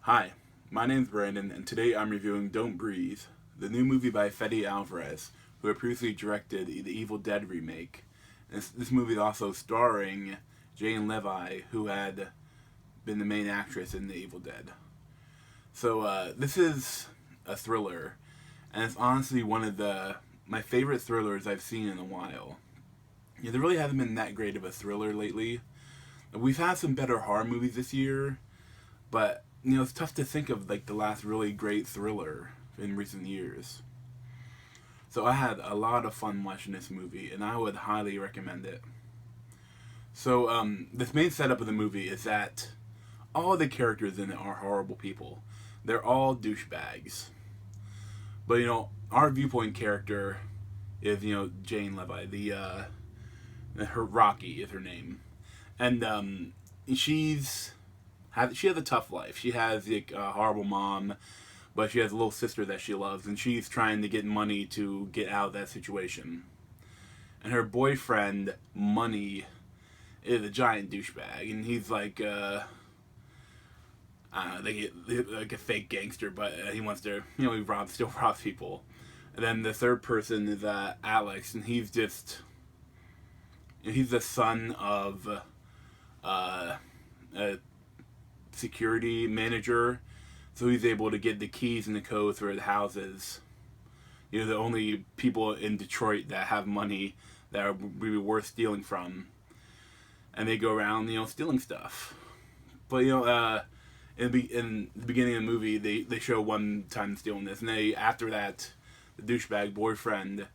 Hi, my name's Brandon, and today I'm reviewing Don't Breathe, the new movie by Fede Alvarez, who had previously directed the Evil Dead remake. This movie is also starring Jane Levi, who had been the main actress in the Evil Dead. This is a thriller, and it's honestly one of my favorite thrillers I've seen in a while. Yeah, there really hasn't been that great of a thriller lately. We've had some better horror movies this year, but it's tough to think of like the last really great thriller in recent years. So I had a lot of fun watching this movie, and I would highly recommend it. This main setup of the movie is that all the characters in it are horrible people. They're all douchebags. But our viewpoint character is Jane Levi, her Rocky is her name, and she has a tough life. She has like a horrible mom, but she has a little sister that she loves, and she's trying to get money to get out of that situation. And her boyfriend, Money, is a giant douchebag, and he's like, like a fake gangster, but he wants to, he still robs people. And then the third person is Alex, and he's the son of a security manager, so he's able to get the keys and the codes for the houses. The only people in Detroit that have money that would be worth stealing from, and they go around, stealing stuff. But in the beginning of the movie, they show one time stealing this, and after that, the douchebag boyfriend,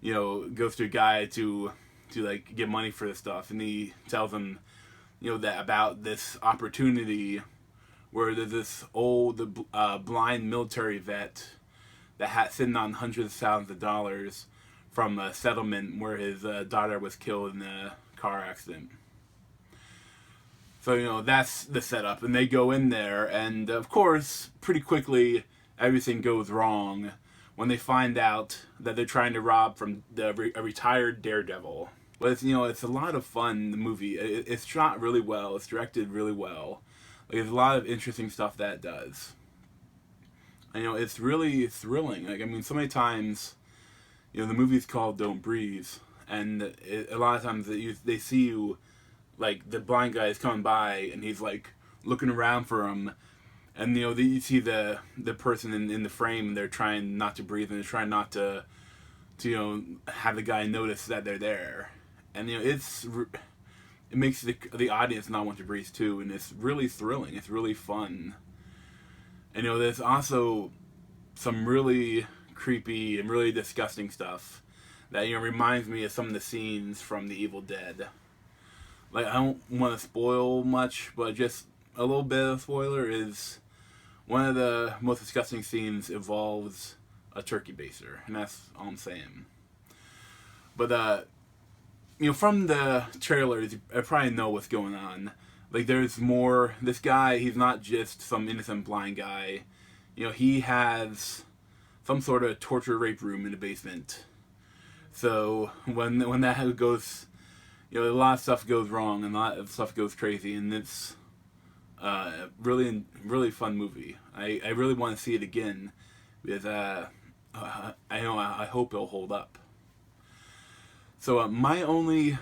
goes to a guy to like get money for the stuff, and he tells him, that about this opportunity where there's this old blind military vet that had sitting on hundreds of thousands of dollars from a settlement where his daughter was killed in a car accident. So that's the setup, and they go in there, and of course, pretty quickly everything goes wrong when they find out that they're trying to rob from a retired daredevil. But it's a lot of fun. The movie, it's shot really well. It's directed really well. Like, there's a lot of interesting stuff that it does. And, it's really thrilling. Like, I mean, so many times, the movie's called Don't Breathe, and a lot of times they see you, like the blind guy is coming by, and he's like looking around for him, and you see the person in the frame, and they're trying not to breathe, and they're trying not to have the guy notice that they're there. And it makes the audience not want to breathe too, and it's really thrilling. It's really fun. And there's also some really creepy and really disgusting stuff that reminds me of some of the scenes from The Evil Dead. Like, I don't want to spoil much, but just a little bit of spoiler is one of the most disgusting scenes involves a turkey baster, and that's all I'm saying. But from the trailers, I probably know what's going on. Like, there's more. This guy, he's not just some innocent blind guy. He has some sort of torture rape room in the basement. So when that goes, a lot of stuff goes wrong, and a lot of stuff goes crazy, and it's really, really fun movie. I really want to see it again because I hope it'll hold up. So my only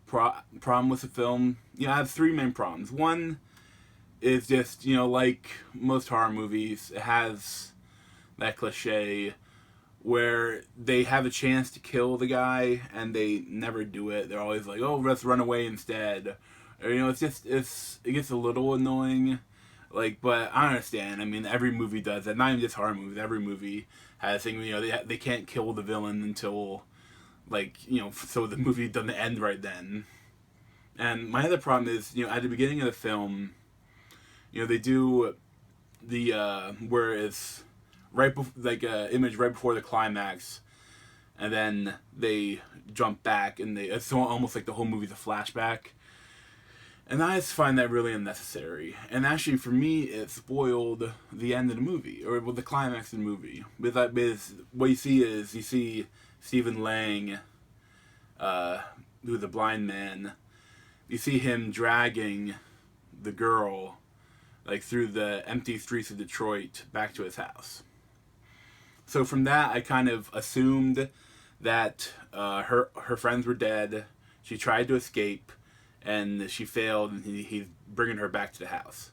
problem with the film, I have three main problems. One is just, like most horror movies, it has that cliche where they have a chance to kill the guy and they never do it. They're always like, oh, let's run away instead. Or, it gets a little annoying. Like, but I understand. I mean, every movie does that. Not even just horror movies. Every movie has a thing, they can't kill the villain until, like, so the movie doesn't end right then. And my other problem is, at the beginning of the film, they do the, where it's right before, like, image right before the climax, and then they jump back, and it's almost like the whole movie's a flashback. And I just find that really unnecessary. And actually, for me, it spoiled the end of the movie, or the climax of the movie. Because what you see Stephen Lang, who's a blind man. You see him dragging the girl like through the empty streets of Detroit back to his house. So from that, I kind of assumed that her friends were dead. She tried to escape, and she failed, and he's bringing her back to the house.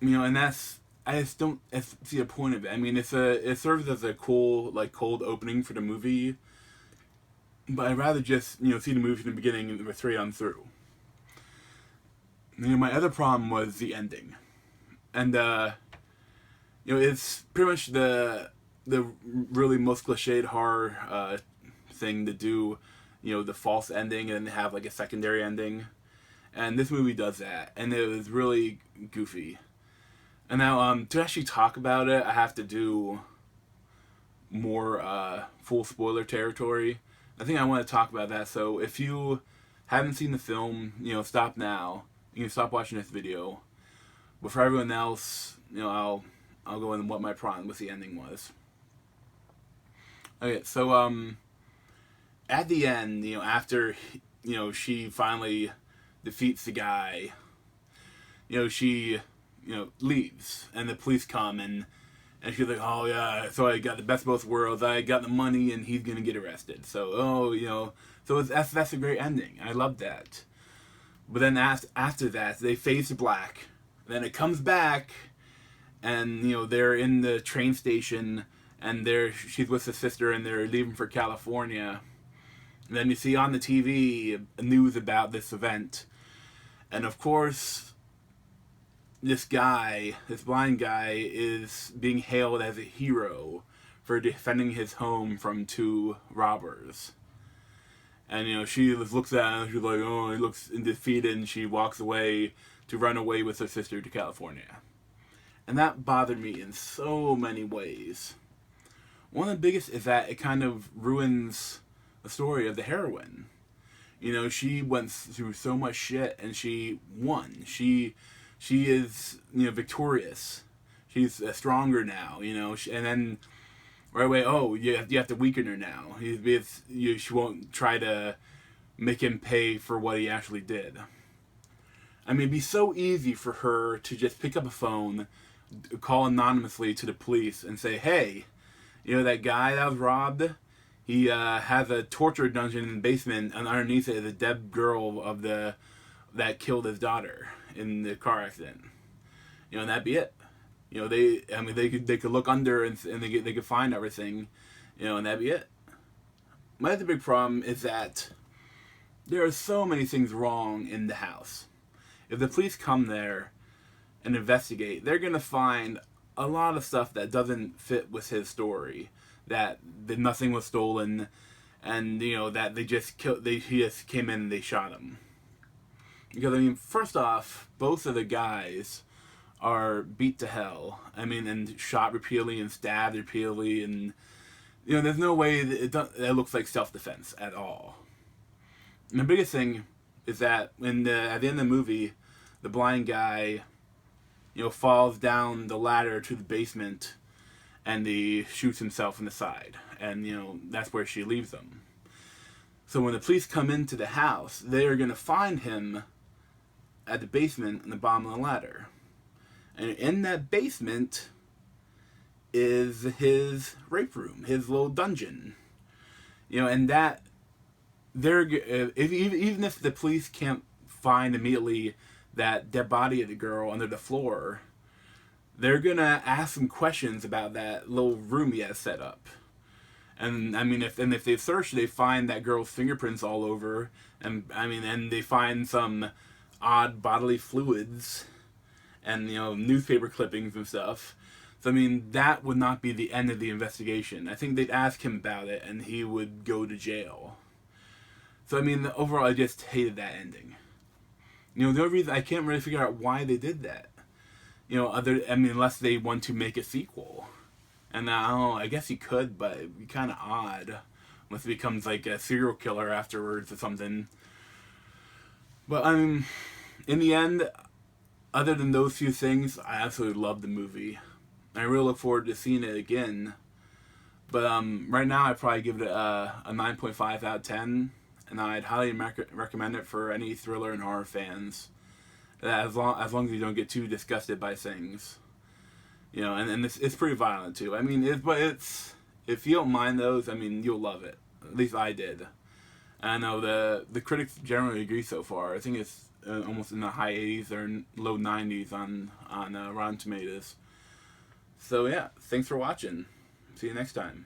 And that's, I just don't see a point of it. I mean, it serves as a cool, like, cold opening for the movie, but I'd rather just see the movie from the beginning and straight on through. My other problem was the ending, and it's pretty much the really most cliched horror thing to do, the false ending and then have like a secondary ending, and this movie does that, and it was really goofy. And now, to actually talk about it, I have to do more full spoiler territory. I think I want to talk about that. So if you haven't seen the film, stop now. You can stop watching this video. But for everyone else, I'll go into what my problem with the ending was. Okay, so at the end, after she finally defeats the guy, she leaves, and the police come, and she's like, oh yeah, so I got the best of both worlds. I got the money, and he's gonna get arrested. So so that's a great ending. I love that. But then after that, they fade to black. Then it comes back, and they're in the train station, and she's with her sister, and they're leaving for California. And then you see on the TV news about this event, and of course, this blind guy, is being hailed as a hero for defending his home from two robbers. And she looks at him, she's like, oh, he looks defeated, and she walks away to run away with her sister to California. And that bothered me in so many ways. One of the biggest is that it kind of ruins the story of the heroine. She went through so much shit, and she won. She is, victorious. She's stronger now, and then right away, oh, you have to weaken her now. She won't try to make him pay for what he actually did. I mean, it'd be so easy for her to just pick up a phone, call anonymously to the police, and say, hey, that guy that was robbed, he has a torture dungeon in the basement, and underneath it is a dead girl that killed his daughter in the car accident. And that'd be it. They could look under, and they could find everything, and that'd be it. My other big problem is that there are so many things wrong in the house. If the police come there and investigate, they're gonna find a lot of stuff that doesn't fit with his story. That nothing was stolen, and that he just came in and they shot him. Because first off, both of the guys are beat to hell. And shot repeatedly and stabbed repeatedly, and there's no way that it looks like self-defense at all. And the biggest thing is that at the end of the movie, the blind guy, falls down the ladder to the basement, and he shoots himself in the side, and that's where she leaves him. So when the police come into the house, they are gonna find him at the basement in the bottom of the ladder. And in that basement is his rape room, his little dungeon. And that even if the police can't find immediately that dead body of the girl under the floor, they're gonna ask some questions about that little room he has set up. And if they search, they find that girl's fingerprints all over, and they find some odd bodily fluids, and newspaper clippings and stuff. So that would not be the end of the investigation. I think they'd ask him about it, and he would go to jail. So overall, I just hated that ending. The only reason I can't really figure out why they did that. Unless they want to make a sequel. And I guess he could, but it'd be kind of odd unless he becomes like a serial killer afterwards or something. But in the end, other than those few things, I absolutely love the movie. I really look forward to seeing it again. But right now, I'd probably give it a 9.5 out of 10. And I'd highly recommend it for any thriller and horror fans. as long as you don't get too disgusted by things, you know. And it's pretty violent too. I mean, if you don't mind those, I mean, you'll love it. At least I did. And I know the critics generally agree so far. I think it's almost in the high 80s or low 90s on Rotten Tomatoes. So yeah, thanks for watching. See you next time.